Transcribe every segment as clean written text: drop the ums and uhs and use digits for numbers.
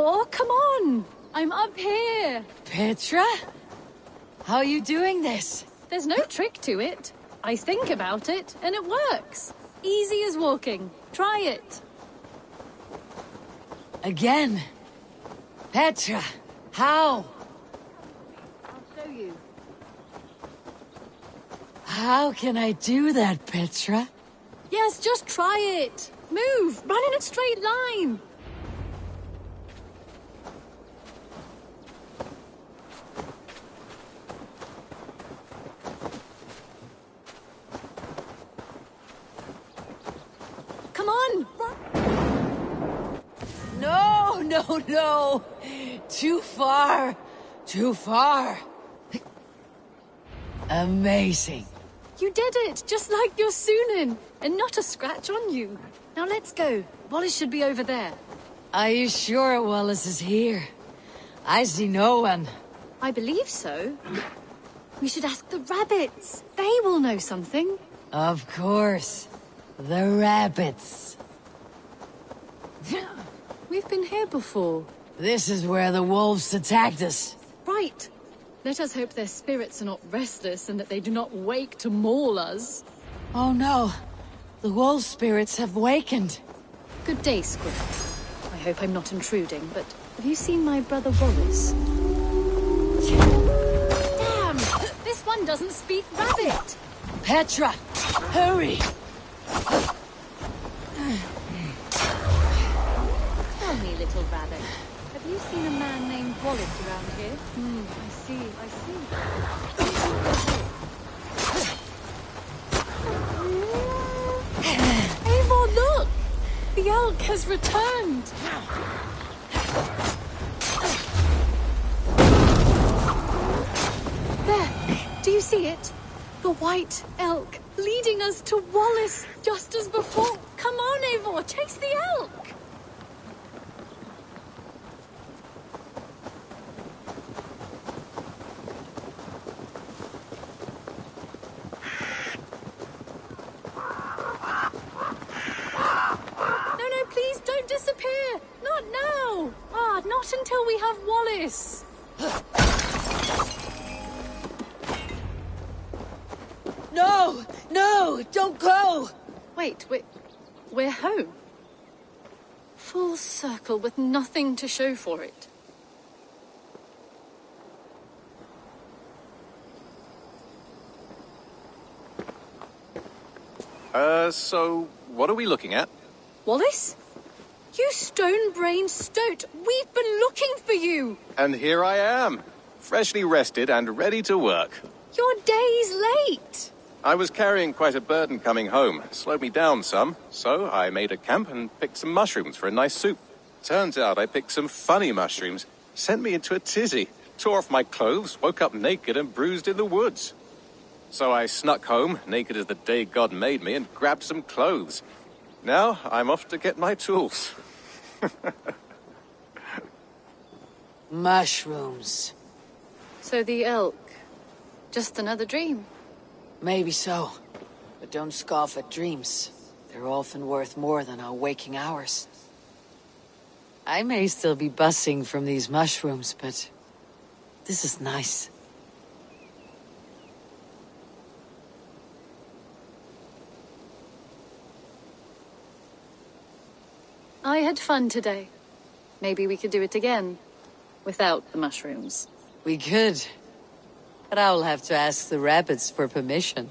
before. Come on! I'm up here. Petra? How are you doing this? There's no trick to it. I think about it, and it works. Easy as walking. Try it. Again? Petra, how? I'll show you. How can I do that, Petra? Yes, just try it. Move! Run in a straight line! Come on! No, no, no! Too far! Too far! Amazing. You did it, just like your Sunan, and not a scratch on you. Now let's go. Wallace should be over there. Are you sure Wallace is here? I see no one. I believe so. We should ask the rabbits. They will know something. Of course. The rabbits. We've been here before. This is where the wolves attacked us. Right. Let us hope their spirits are not restless and that they do not wake to maul us. Oh no. The wolf spirits have wakened. Good day, Squid. I hope I'm not intruding, but have you seen my brother Wallace? Damn! This one doesn't speak rabbit! Petra! Hurry! Tell me, little rabbit. Have you seen a man named Wallace around here? I see. Eivor, look! The elk has returned! There! Do you see it? The white elk leading us to Wallace, just as before. Come on, Eivor, chase the elk! Disappear! Not now! Not until we have Wallace! No! No! Don't go! Wait, we're home. Full circle with nothing to show for it. So what are we looking at? Wallace? You stone-brained stoat! We've been looking for you! And here I am, freshly rested and ready to work. You're days late! I was carrying quite a burden coming home. Slowed me down some, so I made a camp and picked some mushrooms for a nice soup. Turns out I picked some funny mushrooms. Sent me into a tizzy. Tore off my clothes, woke up naked and bruised in the woods. So I snuck home, naked as the day God made me, and grabbed some clothes. Now I'm off to get my tools. Mushrooms. So the elk, just another dream? Maybe so. But don't scoff at dreams. They're often worth more than our waking hours. I may still be buzzing from these mushrooms, but this is nice. I had fun today. Maybe we could do it again. Without the mushrooms. We could. But I'll have to ask the rabbits for permission.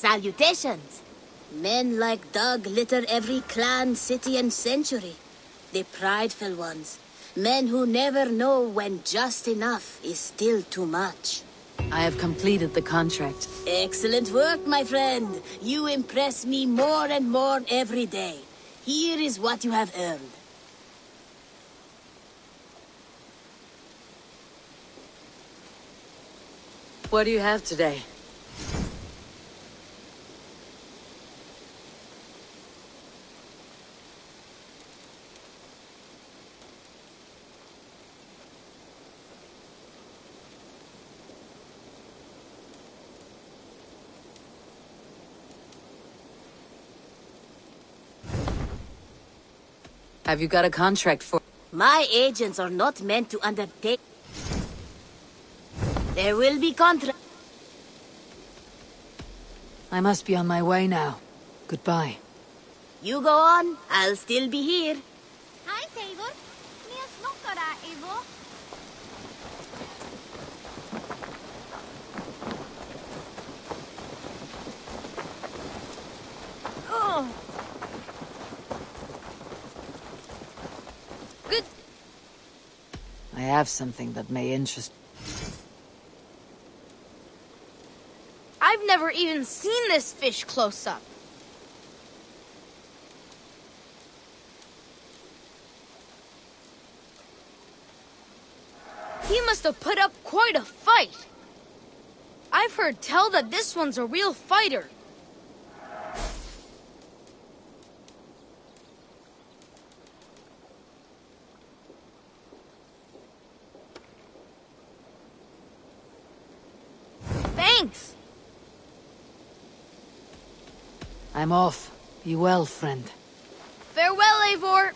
Salutations. Men like Doug litter every clan, city, and century. The prideful ones. Men who never know when just enough is still too much. I have completed the contract. Excellent work, my friend. You impress me more and more every day. Here is what you have earned. What do you have today? Have you got a contract for... My agents are not meant to undertake. There will be contract. I must be on my way now. Goodbye. You go on, I'll still be here. Hi, Eivor. Ni snackar Eivor. Good. I have something that may interest... I've never even seen this fish close up. He must have put up quite a fight. I've heard tell that this one's a real fighter. Thanks. I'm off. Be well, friend. Farewell, Eivor.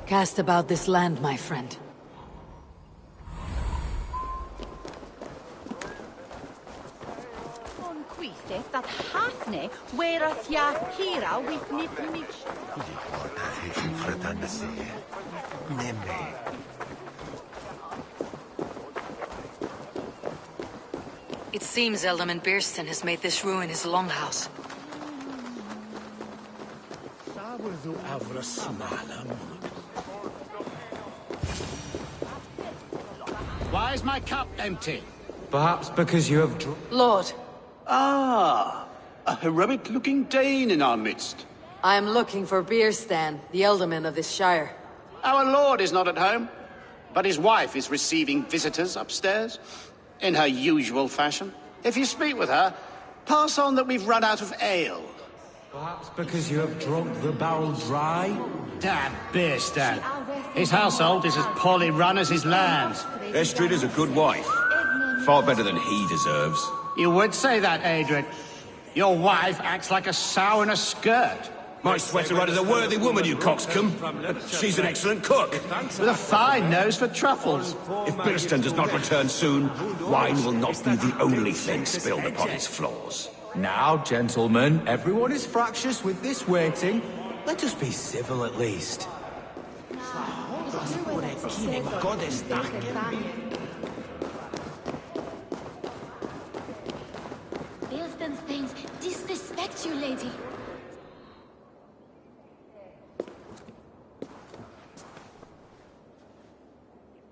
Cast about this land, my friend. That Hafne, where a Hira with Nip. It seems Ealdorman Beerston has made this ruin his longhouse. Why is my cup empty? Perhaps because you have... Lord, Ah, a heroic-looking Dane in our midst. I am looking for Beerstan, the Ealdorman of this shire. Our lord is not at home, but his wife is receiving visitors upstairs, in her usual fashion. If you speak with her, pass on that we've run out of ale. Perhaps because you have drunk the barrel dry? Damn Beerstan. His household is as poorly run as his lands. Estrid is a good wife. Far better than he deserves. You would say that, Adric. Your wife acts like a sow in a skirt. My sweater ride is a worthy woman, you coxcomb. She's an excellent cook. With a fine nose for truffles. If Beerston does not return soon, wine will not be the only thing spilled upon his floors. Now, gentlemen, everyone is fractious with this waiting. Let us be civil at least. Things disrespect you, lady.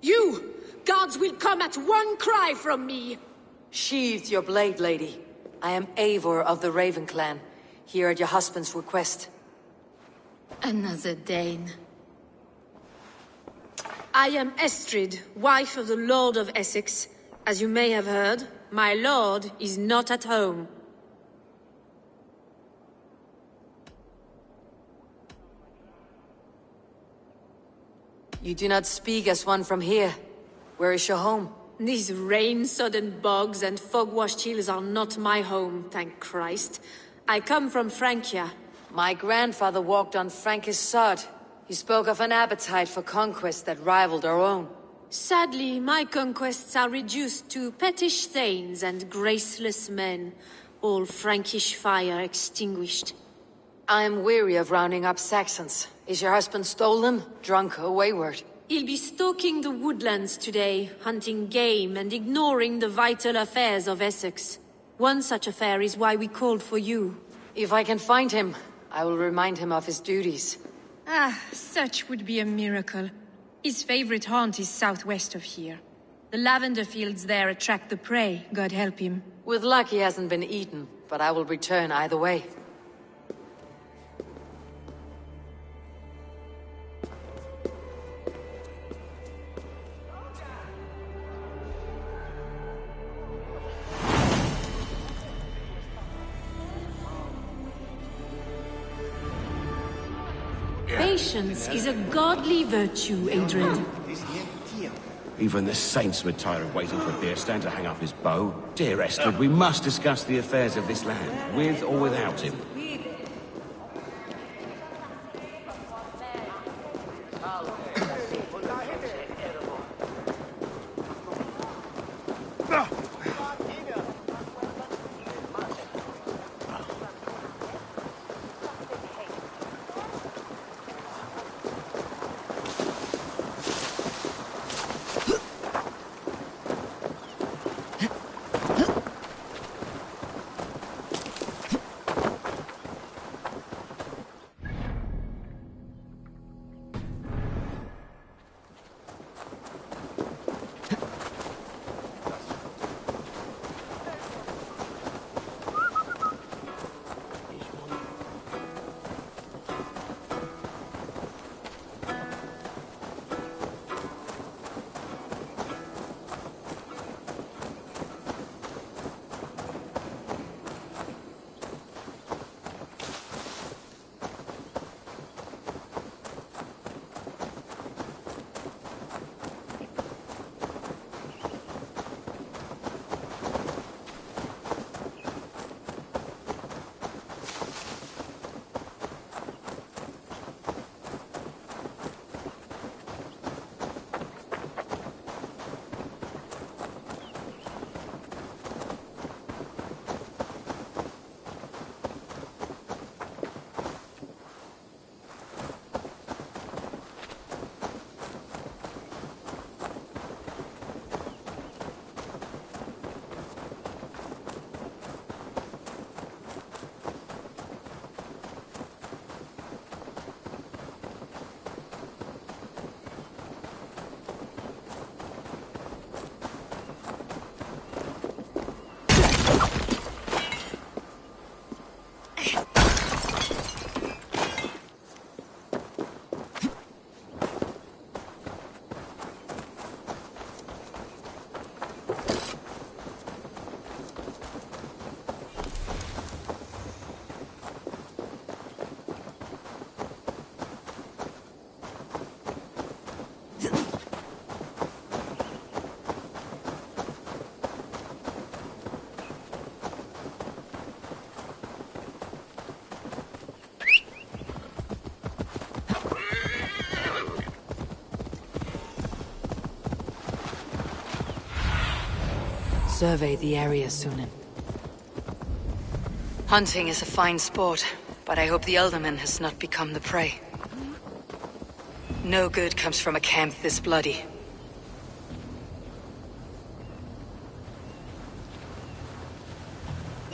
You! Guards will come at one cry from me! Sheathe your blade, lady. I am Eivor of the Raven clan, here at your husband's request. Another Dane. I am Estrid, wife of the Lord of Essex. As you may have heard, my lord is not at home. You do not speak as one from here. Where is your home? These rain-sodden bogs and fog-washed hills are not my home, thank Christ. I come from Francia. My grandfather walked on Frankish sod. He spoke of an appetite for conquest that rivaled our own. Sadly, my conquests are reduced to pettish thanes and graceless men, all Frankish fire extinguished. I am weary of rounding up Saxons. Is your husband stolen, drunk, or wayward? He'll be stalking the woodlands today, hunting game and ignoring the vital affairs of Essex. One such affair is why we called for you. If I can find him, I will remind him of his duties. Ah, such would be a miracle. His favorite haunt is southwest of here. The lavender fields there attract the prey, God help him. With luck he hasn't been eaten, but I will return either way. Patience is a godly virtue, Adrian. Even the saints would tire of waiting for a beer stand to hang up his bow. Dear Estrid, we must discuss the affairs of this land, with or without him. Survey the area, Sunan. Hunting is a fine sport, but I hope the Ealderman has not become the prey. No good comes from a camp this bloody.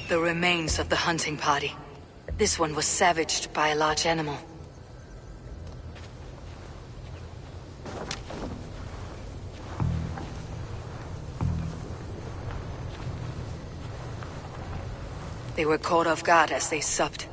The remains of the hunting party. This one was savaged by a large animal. They were caught off guard as they supped.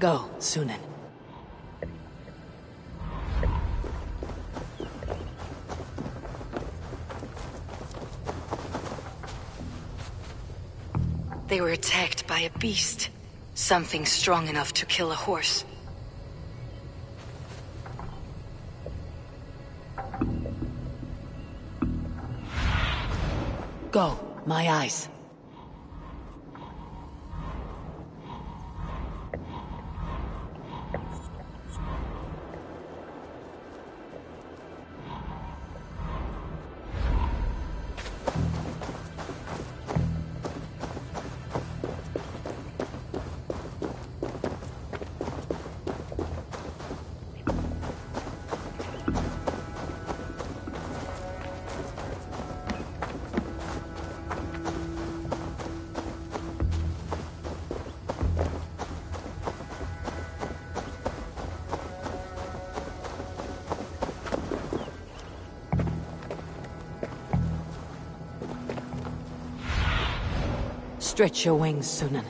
Go, Sunan. They were attacked by a beast. Something strong enough to kill a horse. Go, my eyes. Stretch your wings, Sunan.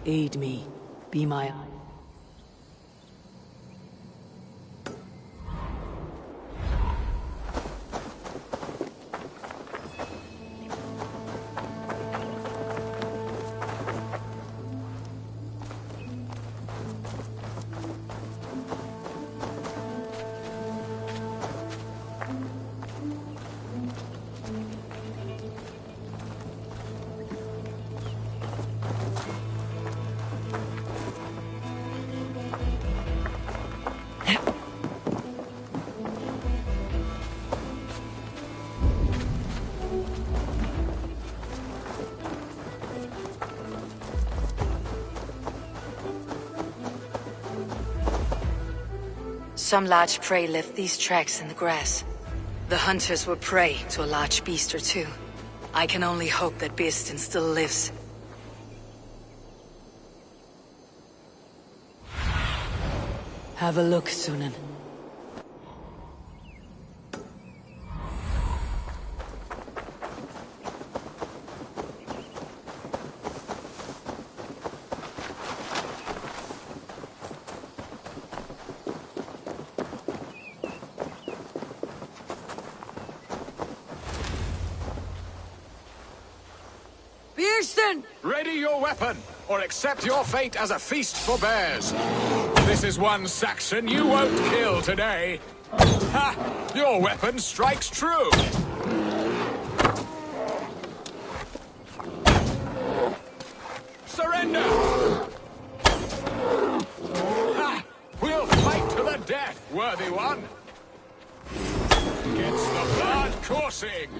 Aid me. Be my eye. Some large prey left these tracks in the grass. The hunters were prey to a large beast or two. I can only hope that Beastin still lives. Have a look, Sunan. Beastin! Ready your weapon, or accept your fate as a feast for bears. This is one Saxon you won't kill today. Ha! Your weapon strikes true. Surrender! Ha! We'll fight to the death, worthy one. Gets the blood coursing.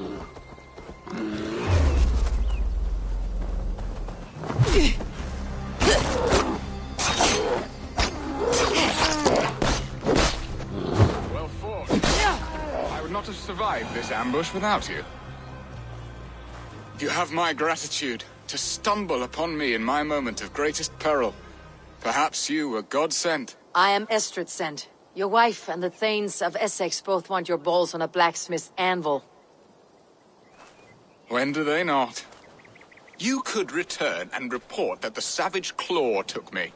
Well fought. I would not have survived this ambush without you. You have my gratitude to stumble upon me in my moment of greatest peril. Perhaps you were God-sent. I am Estrid sent. Your wife and the Thanes of Essex both want your balls on a blacksmith's anvil. When do they not? You could return and report that the savage Claw took me.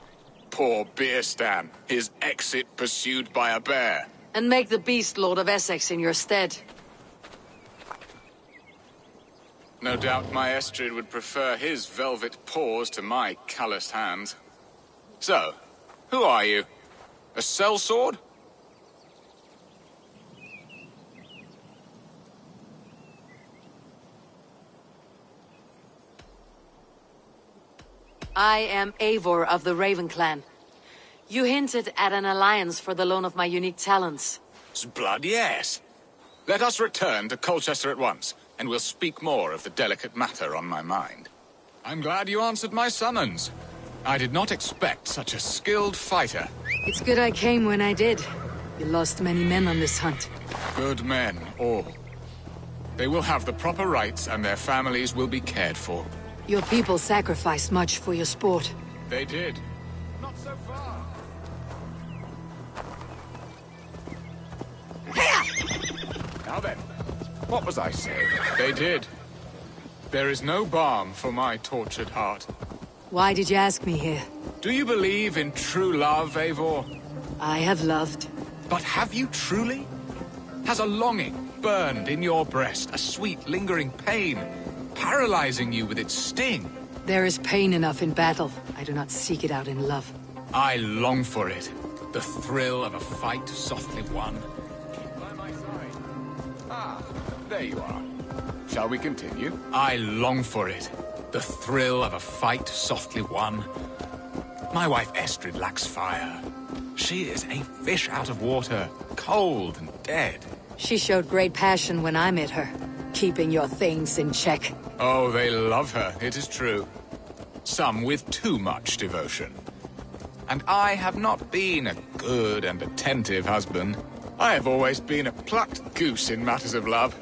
Poor Beerstan, his exit pursued by a bear. And make the beast Lord of Essex in your stead. No doubt my Estrid would prefer his velvet paws to my calloused hands. So, who are you? A sellsword? I am Eivor of the Raven Clan. You hinted at an alliance for the loan of my unique talents. Blood, yes. Let us return to Colchester at once, and we'll speak more of the delicate matter on my mind. I'm glad you answered my summons. I did not expect such a skilled fighter. It's good I came when I did. You lost many men on this hunt. Good men, all. They will have the proper rights, and their families will be cared for. Your people sacrificed much for your sport. They did. Not so far. Now then, what was I saying? They did. There is no balm for my tortured heart. Why did you ask me here? Do you believe in true love, Eivor? I have loved. But have you truly? Has a longing burned in your breast, a sweet, lingering pain, paralyzing you with its sting? There is pain enough in battle. I do not seek it out in love. I long for it. The thrill of a fight softly won. Keep by my side. Ah, there you are. Shall we continue? I long for it. The thrill of a fight softly won. My wife Estrid lacks fire. She is a fish out of water, cold and dead. She showed great passion when I met her, keeping your things in check. Oh, they love her, it is true. Some with too much devotion. And I have not been a good and attentive husband. I have always been a plucked goose in matters of love.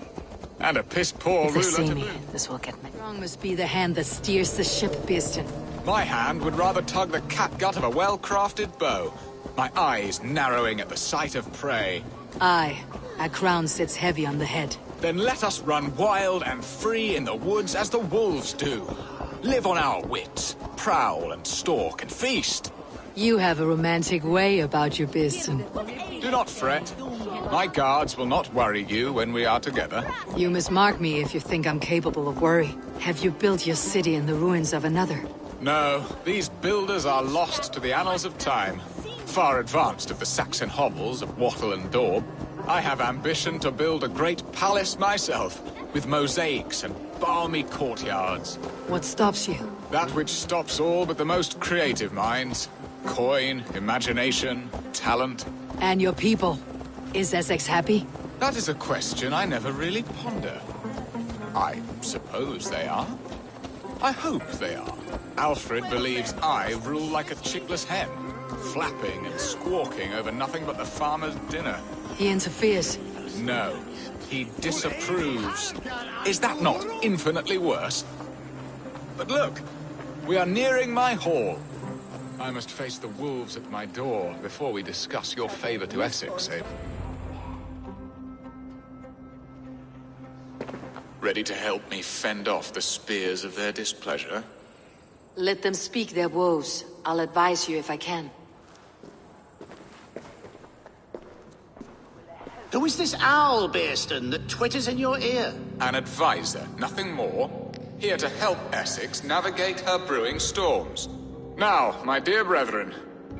And a piss-poor ruler If they see to me, boot. this will get me. Strong must be the hand that steers the ship, Beastin. My hand would rather tug the catgut of a well-crafted bow. My eyes narrowing at the sight of prey. Aye, a crown sits heavy on the head. Then let us run wild and free in the woods as the wolves do. Live on our wits, prowl and stalk and feast. You have a romantic way about you, Beastin. Do not fret. My guards will not worry you when we are together. You must mark me if you think I'm capable of worry. Have you built your city in the ruins of another? No, these builders are lost to the annals of time. Far advanced of the Saxon hovels of Wattle and Daub. I have ambition to build a great palace myself, with mosaics and balmy courtyards. What stops you? That which stops all but the most creative minds. Coin, imagination, talent. And your people? Is Essex happy? That is a question I never really ponder. I suppose they are. I hope they are. Alfred believes I rule like a chickless hen. flapping and squawking over nothing but the farmer's dinner. He interferes. No, he disapproves. Is that not infinitely worse? But look, we are nearing my hall. I must face the wolves at my door before we discuss your favor to Essex, Abel. Ready to help me fend off the spears of their displeasure? Let them speak their woes. I'll advise you if I can. Who is this owl, Bearston, that twitters in your ear? An advisor, nothing more. Here to help Essex navigate her brewing storms. Now, my dear brethren,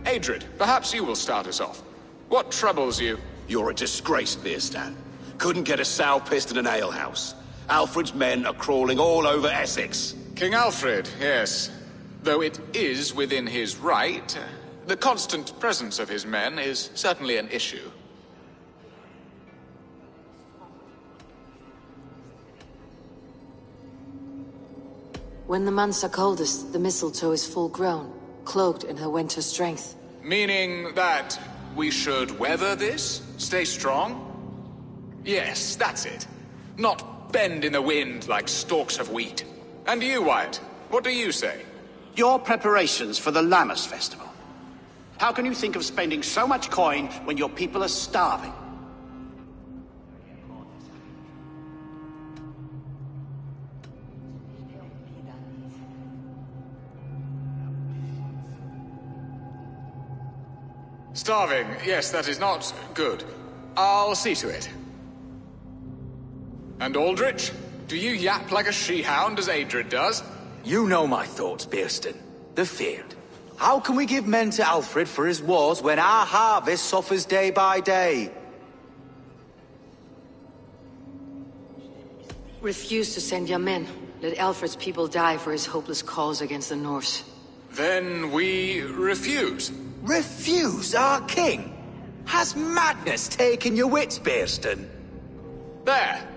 Adrid, perhaps you will start us off. What troubles you? You're a disgrace, Bearstan. Couldn't get a sow pissed in an alehouse. Alfred's men are crawling all over Essex. King Alfred, yes. Though it is within his right, the constant presence of his men is certainly an issue. When the months are coldest, the mistletoe is full grown, cloaked in her winter strength. Meaning that we should weather this? Stay strong? Yes, that's it. Not bend in the wind like stalks of wheat. And you, Wyatt, what do you say? Your preparations for the Lammas festival. How can you think of spending so much coin when your people are starving? Starving, yes, that is not good. I'll see to it. And Aldrich, do you yap like a she-hound as Adrid does? You know my thoughts, Bearston. The field. How can we give men to Alfred for his wars when our harvest suffers day by day? Refuse to send your men. Let Alfred's people die for his hopeless cause against the Norse. Then we refuse. Refuse our king? Has madness taken your wits, Bearston? There.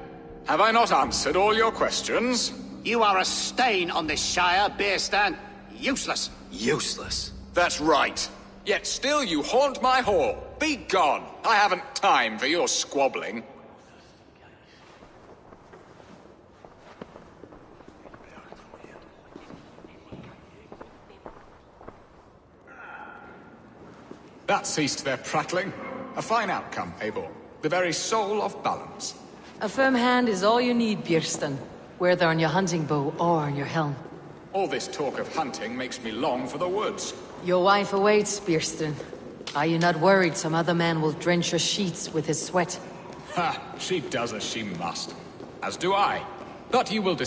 Have I not answered all your questions? You are a stain on this shire, Bearstan. Useless. Useless? That's right. Yet still you haunt my hall. Be gone. I haven't time for your squabbling. That ceased their prattling. A fine outcome, Eivor. The very soul of balance. A firm hand is all you need, Björsten. Whether on your hunting bow or on your helm. All this talk of hunting makes me long for the woods. Your wife awaits, Björsten. Are you not worried some other man will drench your sheets with his sweat? Ha! She does as she must. As do I. But you will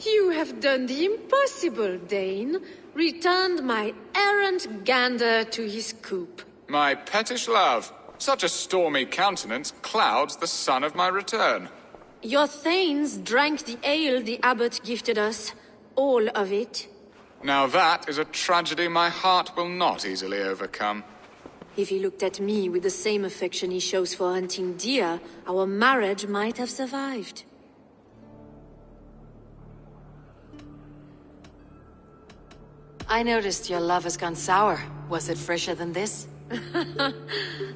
You have done the impossible, Dane. Returned my errant gander to his coop. My pettish love. Such a stormy countenance clouds the sun of my return. Your thanes drank the ale the abbot gifted us. All of it. Now that is a tragedy my heart will not easily overcome. If he looked at me with the same affection he shows for hunting deer, our marriage might have survived. I noticed your love has gone sour. Was it fresher than this?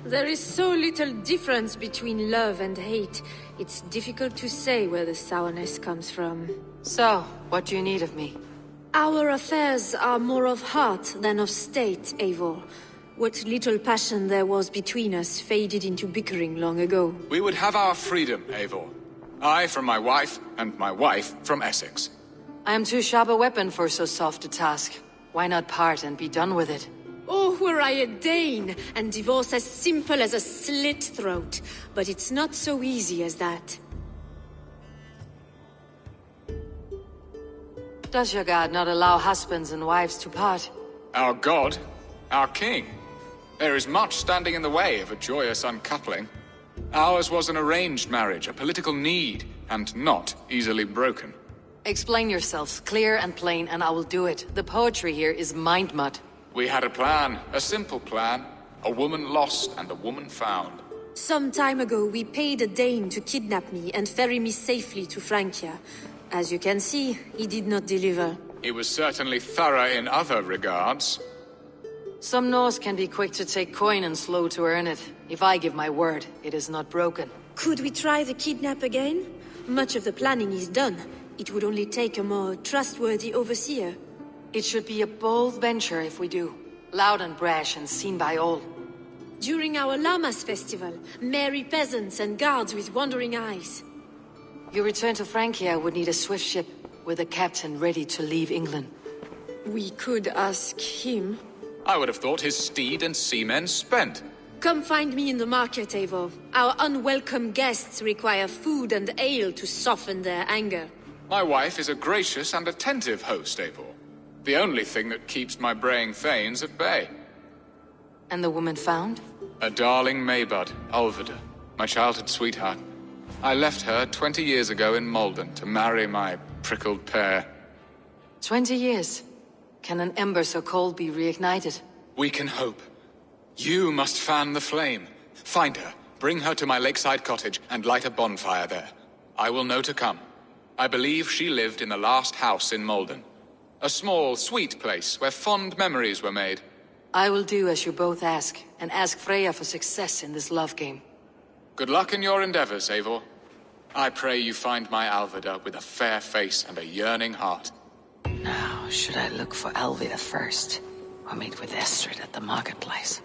There is so little difference between love and hate. It's difficult to say where the sourness comes from. So, what do you need of me? Our affairs are more of heart than of state, Eivor. What little passion there was between us faded into bickering long ago. We would have our freedom, Eivor. I from my wife, and my wife from Essex. I am too sharp a weapon for so soft a task. Why not part and be done with it? Oh, were I a Dane, and divorce as simple as a slit throat. But it's not so easy as that. Does your god not allow husbands and wives to part? Our god? Our king? There is much standing in the way of a joyous uncoupling. Ours was an arranged marriage, a political need, and not easily broken. Explain yourselves, clear and plain, and I will do it. The poetry here is mind mud. We had a plan, a simple plan. A woman lost and a woman found. Some time ago, we paid a Dane to kidnap me and ferry me safely to Francia. As you can see, he did not deliver. He was certainly thorough in other regards. Some Norse can be quick to take coin and slow to earn it. If I give my word, it is not broken. Could we try the kidnap again? Much of the planning is done. It would only take a more trustworthy overseer. It should be a bold venture if we do. Loud and brash and seen by all. During our Llamas festival, merry peasants and guards with wandering eyes. Your return to Francia would need a swift ship, with a captain ready to leave England. We could ask him. I would have thought his steed and seamen spent. Come find me in the market, Eivor. Our unwelcome guests require food and ale to soften their anger. My wife is a gracious and attentive host, Eivor. The only thing that keeps my braying thanes at bay. And the woman found? A darling Maybud, Ulvida, my childhood sweetheart. I left her 20 years ago in Malden to marry my prickled pear. 20 years? Can an ember so cold be reignited? We can hope. You must fan the flame. Find her, bring her to my lakeside cottage, and light a bonfire there. I will know to come. I believe she lived in the last house in Malden. A small, sweet place where fond memories were made. I will do as you both ask, and ask Freya for success in this love game. Good luck in your endeavors, Eivor. I pray you find my Alvida with a fair face and a yearning heart. Now, should I look for Alvida first, or meet with Estrid at the marketplace?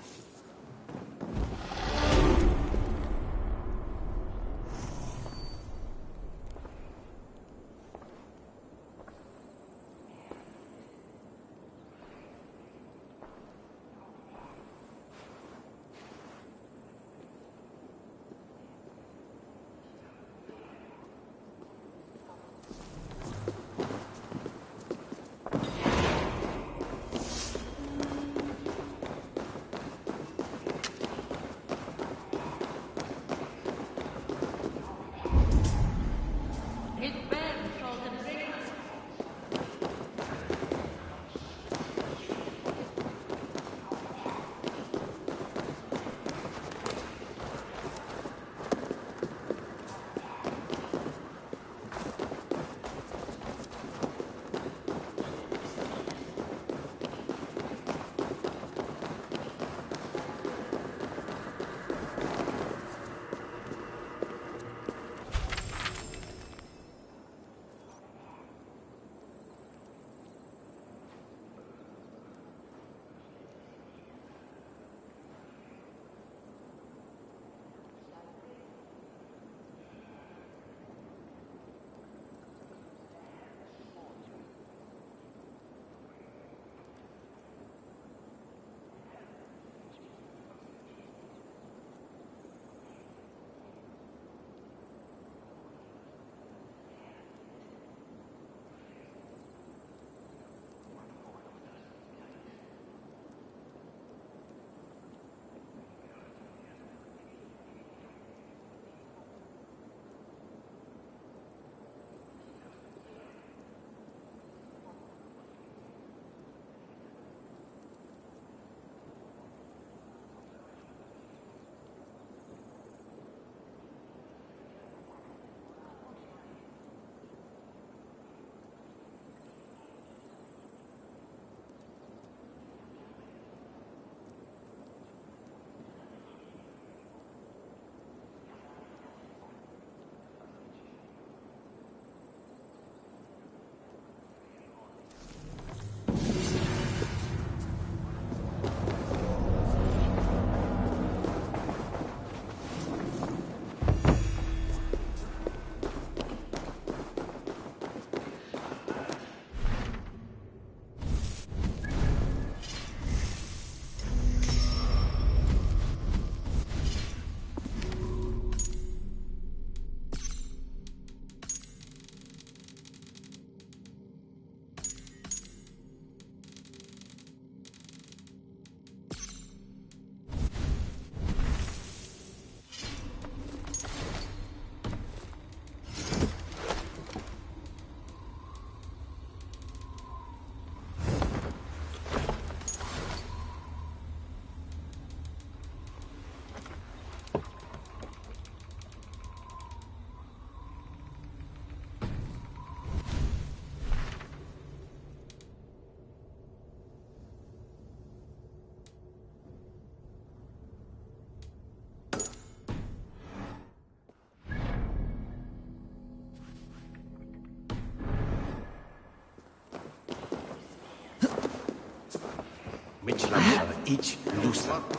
Which lamps are each loose lamp?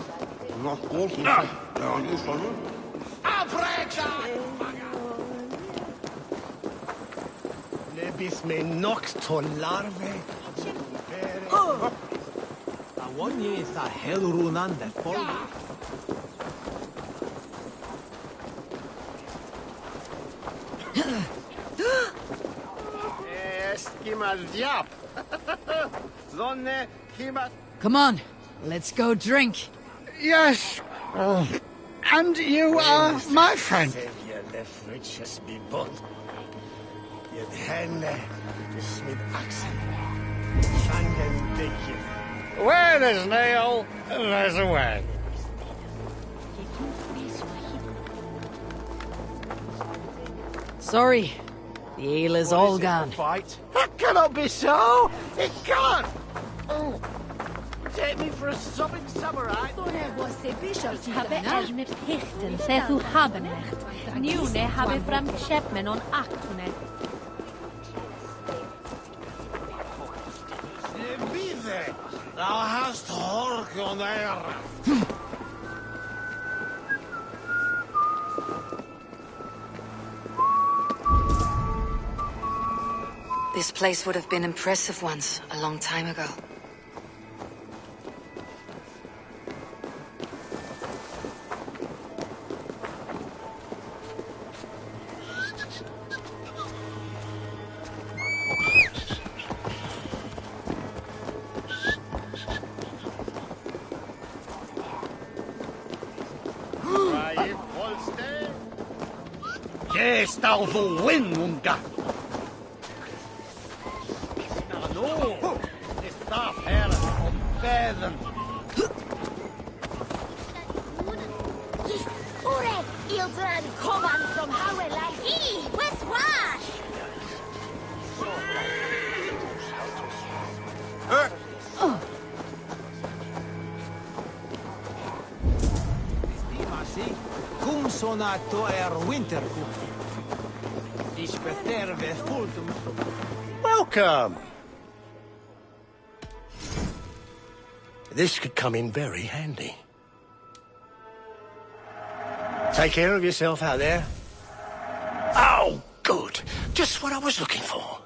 Nebis me nocto larve. A one year is a hell runande polvo. Come on, let's go drink. Yes. And you are my friend. Where there's nail, there's a way. Sorry, the ale is all gone. That cannot be so! It can't! Oh. Take me for a sobbing samurai. Habe erne plichten se þú haben nicht. Njune habe fram käppmen on aktune. Vive! Thou hast hork on air. This place would have been impressive once, a long time ago. Yes, thou will win, Munga. No, the staff here on Bevan. Ure, Ealdorman, come on from Howell, he, where's Wash? Cum sonato winter. Ich beterve fultum. Welcome. This could come in very handy. Take care of yourself out there. Oh, good. Just what I was looking for.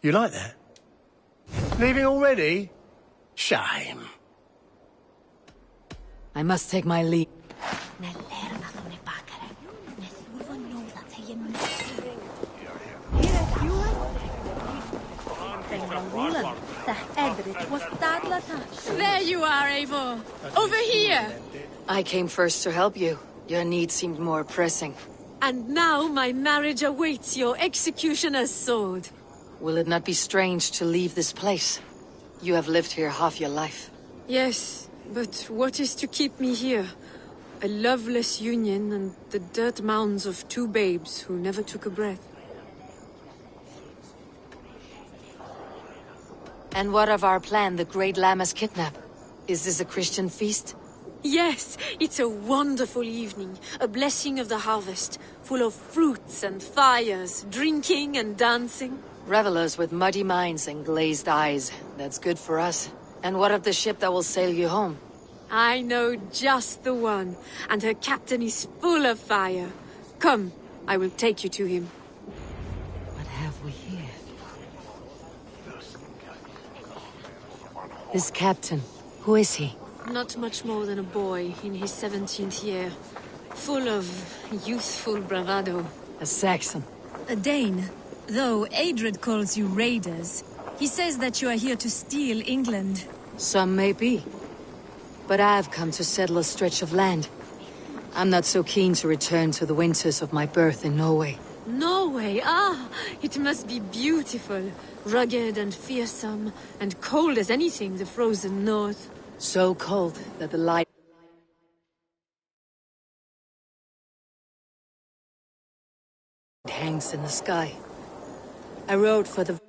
You like that? Leaving already? Shame. I must take my leave. There you are, Eivor. Over here. I came first to help you. Your need seemed more pressing. And now my marriage awaits your executioner's sword. Will it not be strange to leave this place? You have lived here half your life. Yes, but what is to keep me here? A loveless union and the dirt mounds of two babes who never took a breath. And what of our plan, the Great Lammas kidnap? Is this a Christian feast? Yes, it's a wonderful evening, a blessing of the harvest, full of fruits and fires, drinking and dancing. Revelers with muddy minds and glazed eyes. That's good for us. And what of the ship that will sail you home? I know just the one, and her captain is full of fire. Come, I will take you to him. What have we here? This captain, who is he? Not much more than a boy in his 17th year, full of youthful bravado. A Saxon. A Dane. Though Adred calls you raiders, he says that you are here to steal England. Some may be. But I've come to settle a stretch of land. I'm not so keen to return to the winters of my birth in Norway. Norway? Ah, it must be beautiful. Rugged and fearsome, and cold as anything the frozen north. So cold that the light hangs in the sky. I rode for the